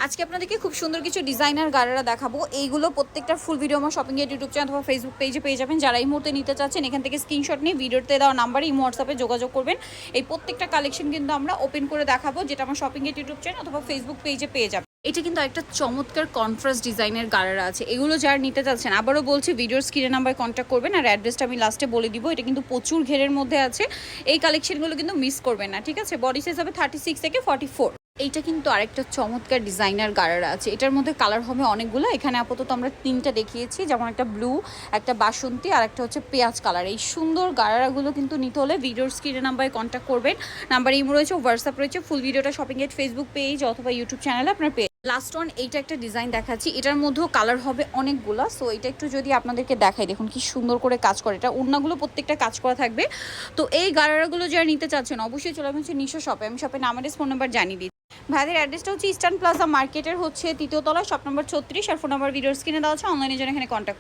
আজকে আপনাদেরকে খুব সুন্দর কিছু ডিজাইনার গারারা দেখাবো। এইগুলো প্রত্যেকটা ফুল ভিডিও আমার শপিং এর ইউটিউব চ্যানেল অথবা ফেসবুক পেজে পেয়ে যাবেন। যারা এই মুহূর্তে নিতে চাচ্ছেন এখান থেকে স্ক্রিনশট নিয়ে ভিডিওতে দেওয়া নাম্বারে ইমো হোয়াটসঅ্যাপে যোগাযোগ করবেন। এই প্রত্যেকটা কালেকশন কিন্তু আমরা ওপেন করে দেখাবো, যেটা আমার শপিং এর ইউটিউব চ্যানেল অথবা ফেসবুক পেজে পেয়ে যাবেন। এটা কিন্তু একটা চমৎকার কন্ট্রাস্ট ডিজাইনের গারারা আছে। এগুলো যারা নিতে চাচ্ছেন, আবারও বলছি, ভিডিওর স্ক্রিনের নাম্বারে কন্ট্যাক্ট করবেন আর অ্যাড্রেসটা আমি লাস্টে বলে দিব। এটা কিন্তু প্রচুর ঘেরের মধ্যে আছে। এই কালেকশনগুলো কিন্তু মিস করবেন না, ঠিক আছে? বডি সাইজ হবে 36 থেকে 44। এইটা কিন্তু আরেকটা চমৎকার ডিজাইনার গারারা আছে। এটার মধ্যে কালার হবে অনেকগুলো। এখানে আপাতত আমরা 3টা দেখিয়েছি, যেমন একটা ব্লু, একটা বাসন্তী আর একটা হচ্ছে পেঁয়াজ কালার। এই সুন্দর গারারাগুলো কিন্তু নিতে হলে ভিডিওর স্ক্রিনের নাম্বারে কন্ট্যাক্ট করবেন। নাম্বার ইমো রয়েছে, হোয়াটসঅ্যাপ রয়েছে। ফুল ভিডিওটা শপিং এর ফেসবুক পেজ অথবা ইউটিউব চ্যানেলে আপনার পেজ। লাস্ট ওয়ান, এইটা একটা ডিজাইন দেখাচ্ছি। এটার মধ্যেও কালার হবে অনেকগুলো। সো এটা একটু যদি আপনাদেরকে দেখাই, দেখুন কি সুন্দর করে কাজ করে। এটা ওড়নাগুলো প্রত্যেকটা কাজ করা থাকবে। তো এই গারারাগুলো যারা নিতে চাচ্ছেন অবশ্যই চলে আসবেন নিশো শপে। আমি শপের নাম, ফোন নাম্বার জানিয়ে দিই। ভাইদের অ্যাড্রেসটা হচ্ছে ইস্টার্ন প্লাজা মার্কেটের হচ্ছে 3য় তলায়, শপ নম্বর 36, আর ফোন নাম্বার ভিডিওর স্ক্রিনে দেওয়া আছে। অনলাইনে জন্য এখানে কন্ট্যাক্ট